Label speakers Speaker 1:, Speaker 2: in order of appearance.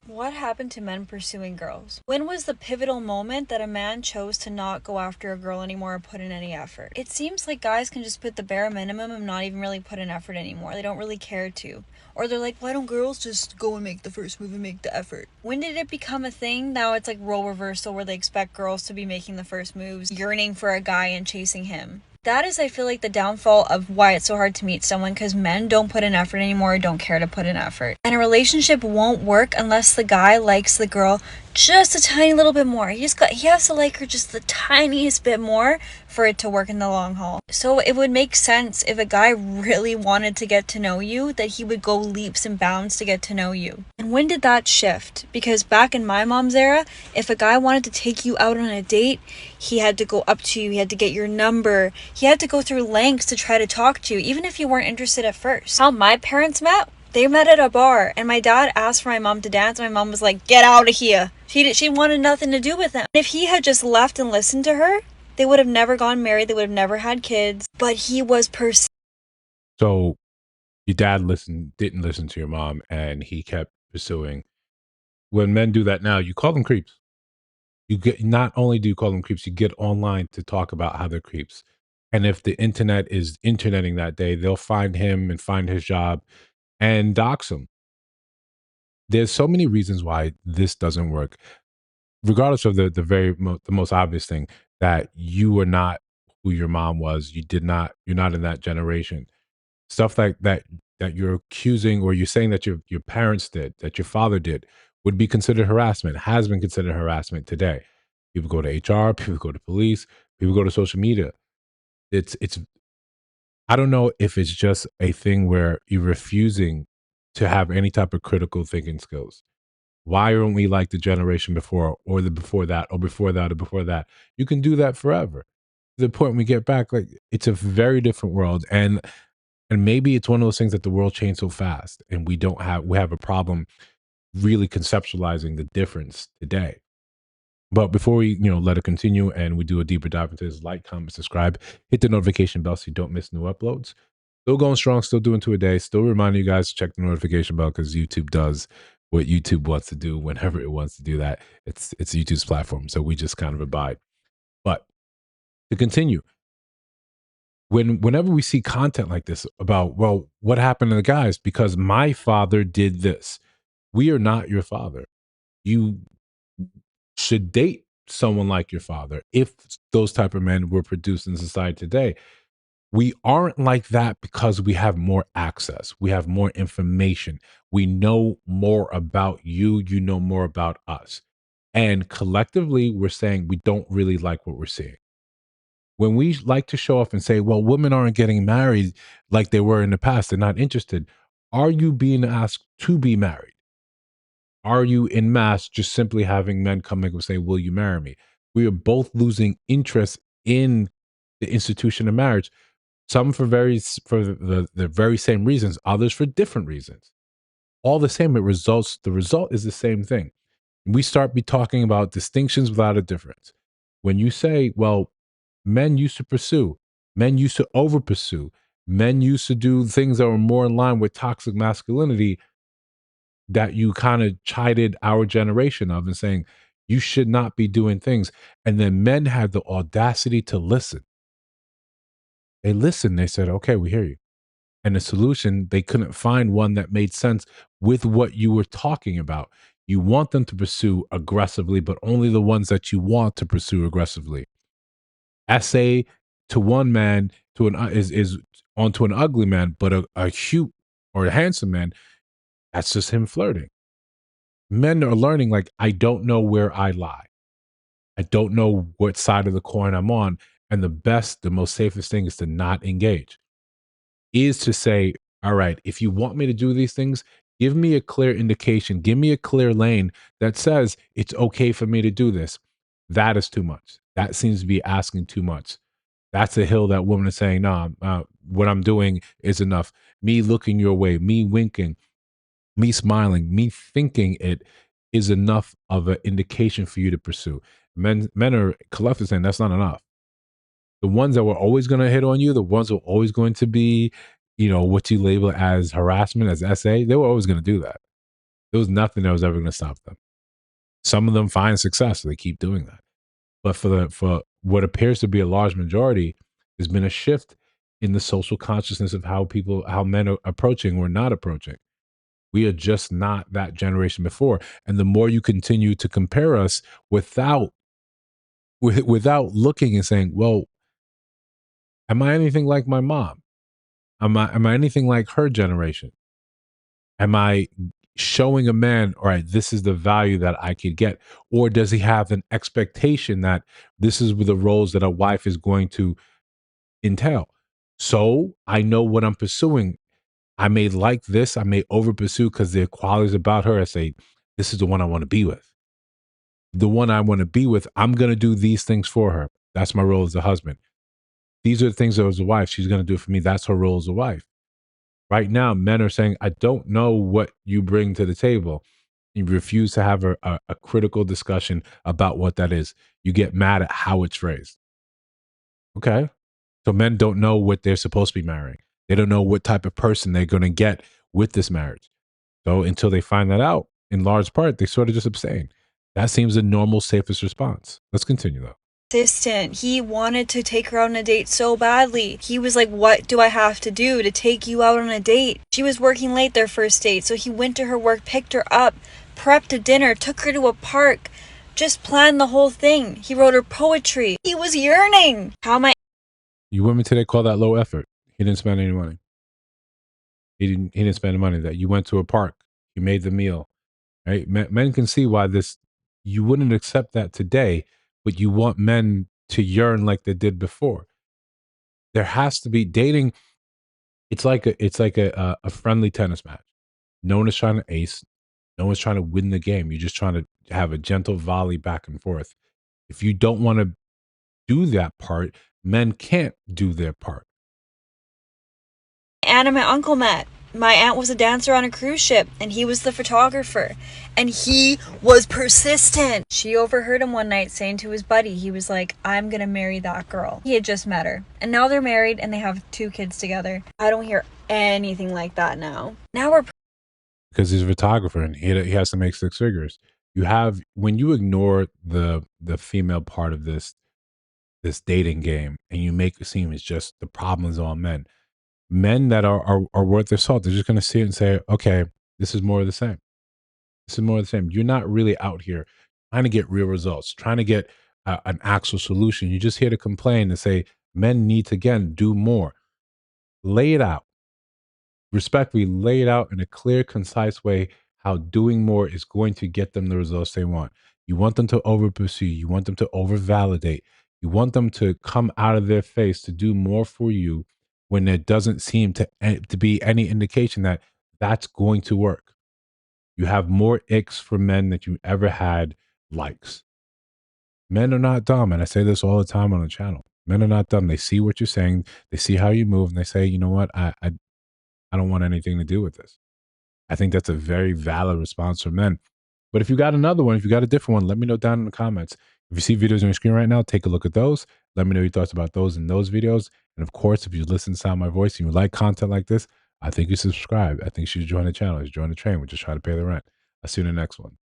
Speaker 1: What happened to men pursuing girls? When was the pivotal moment that a man chose to not go after a girl anymore or put in any effort? It seems like guys can just put the bare minimum and not even really put in effort anymore. They don't really care to. Or they're like, why don't girls just go and make the first move and make the effort? When did it become a thing? Now it's like role reversal where they expect girls to be making the first moves, yearning for a guy and chasing him. That is, I feel like, the downfall of why it's so hard to meet someone, because men don't put in effort anymore, don't care to put in effort. And a relationship won't work unless the guy likes the girl just a tiny little bit more. He has to like her just the tiniest bit more for it to work in the long haul. So it would make sense if a guy really wanted to get to know you that he would go leaps and bounds to get to know you. And when did that shift? Because back in my mom's era, if a guy wanted to take you out on a date, he had to go up to you, he had to get your number, he had to go through lengths to try to talk to you, even if you weren't interested at first. How my parents met? They met at a bar, and my dad asked for my mom to dance. My mom was like, "Get out of here." She wanted nothing to do with him. If he had just left and listened to her, they would have never gotten married. They would have never had kids. But he was
Speaker 2: So your dad didn't listen to your mom, and he kept pursuing. When men do that now, you call them creeps. You get not only do you call them creeps, you get online to talk about how they're creeps. And if the internet is interneting that day, they'll find him and find his job and dox him. There's so many reasons why this doesn't work, regardless of the most obvious thing that you are not who your mom was. You're not in that generation. Stuff like that you're accusing or you're saying that your parents did, that your father did, would be considered harassment, has been considered harassment today. People go to HR, people go to police, people go to social media. It's I don't know if it's just a thing where you're refusing to have any type of critical thinking skills. Why aren't we like the generation before or the before that or before that or before that? You can do that forever. To the point we get back, like it's a very different world. And maybe it's one of those things that the world changed so fast and we have a problem really conceptualizing the difference today. But before we, let it continue and we do a deeper dive into this, like, comment, subscribe, hit the notification bell so you don't miss new uploads. Still going strong, still doing two a day, still reminding you guys to check the notification bell because YouTube does what YouTube wants to do whenever it wants to do that. It's YouTube's platform. So we just kind of abide. But to continue, whenever we see content like this about, well, what happened to the guys because my father did this, we are not your father. You should date someone like your father if those type of men were produced in society today. We aren't like that because we have more access, we have more information, we know more about you, you know more about us, and collectively we're saying we don't really like what we're seeing. When we like to show off and say, well, women aren't getting married like they were in the past, they're not interested. Are you being asked to be married? Are you in mass just simply having men come and say, will you marry me? We are both losing interest in the institution of marriage. Some for the very same reasons, others for different reasons. All the same, the result is the same thing. We start be talking about distinctions without a difference. When you say, well, men used to pursue, men used to over pursue, men used to do things that were more in line with toxic masculinity, that you kind of chided our generation of and saying, you should not be doing things. And then men had the audacity to listen. They listened, they said, okay, we hear you. And the solution, they couldn't find one that made sense with what you were talking about. You want them to pursue aggressively, but only the ones that you want to pursue aggressively. Essay to one man to an is onto an ugly man, but a cute or a handsome man, that's just him flirting. Men are learning, like, I don't know where I lie. I don't know what side of the coin I'm on. And the most safest thing is to not engage, is to say, all right, if you want me to do these things, give me a clear indication, give me a clear lane that says it's okay for me to do this. That is too much. That seems to be asking too much. That's a hill that woman is saying, no, what I'm doing is enough. Me looking your way, me winking, me smiling, me thinking it is enough of an indication for you to pursue. Men are collectively saying that's not enough. The ones that were always going to hit on you, the ones that were always going to be, what you label as harassment, as SA, they were always going to do that. There was nothing that was ever going to stop them. Some of them find success, so they keep doing that. But for what appears to be a large majority, there's been a shift in the social consciousness of how men are approaching or not approaching. We are just not that generation before. And the more you continue to compare us without looking and saying, well, am I anything like my mom? Am I anything like her generation? Am I showing a man, all right, this is the value that I could get? Or does he have an expectation that this is the roles that a wife is going to entail? So I know what I'm pursuing. I may like this, I may over pursue because there are qualities about her. I say, this is the one I want to be with. The one I want to be with, I'm going to do these things for her. That's my role as a husband. These are the things that as a wife, she's going to do for me. That's her role as a wife. Right now, men are saying, I don't know what you bring to the table. You refuse to have a critical discussion about what that is. You get mad at how it's phrased. Okay. So men don't know what they're supposed to be marrying. They don't know what type of person they're going to get with this marriage. So until they find that out, in large part, they sort of just abstain. That seems the normal, safest response. Let's continue though.
Speaker 1: Persistent. He wanted to take her out on a date so badly. He was like, what do I have to do to take you out on a date? She was working late their first date, so he went to her work, picked her up, prepped a dinner, took her to a park, just planned the whole thing. He wrote her poetry. He was yearning. How am I?
Speaker 2: You women today call that low effort. He didn't spend any money. He didn't spend the money that you went to a park. You made the meal. Right? Men can see why this you wouldn't accept that today, but you want men to yearn like they did before. There has to be dating. It's like a friendly tennis match. No one is trying to ace. No one's trying to win the game. You're just trying to have a gentle volley back and forth. If you don't want to do that part, men can't do their part.
Speaker 1: Aunt and my uncle met. My aunt was a dancer on a cruise ship, and he was the photographer. And he was persistent. She overheard him one night saying to his buddy, he was like, I'm gonna marry that girl. He had just met her. And now they're married and they have 2 kids together. I don't hear anything like that now. Now we're
Speaker 2: Because he's a photographer and he has to make 6 figures. You have when you ignore the female part of this dating game and you make it seem it's just the problem is on men. Men that are worth their salt, they're just going to see it and say, okay, this is more of the same. This is more of the same. You're not really out here trying to get real results, trying to get an actual solution. You're just here to complain and say men need to again do more. Lay it out respectfully, lay it out in a clear, concise way how doing more is going to get them the results they want. You want them to over pursue, you want them to over validate, you want them to come out of their face to do more for you when there doesn't seem to be any indication that that's going to work. You have more icks for men that you ever had likes. Men are not dumb, and I say this all the time on the channel. Men are not dumb. They see what you're saying, they see how you move, and they say, you know what, I don't want anything to do with this. I think that's a very valid response from men. But if you got another one, if you got a different one, let me know down in the comments. If you see videos on your screen right now, take a look at those. Let me know your thoughts about those in those videos. And of course, if you listen to sound my voice and you like content like this, I think you subscribe. I think you should join the channel. You should join the train. We're just trying to pay the rent. I'll see you in the next one.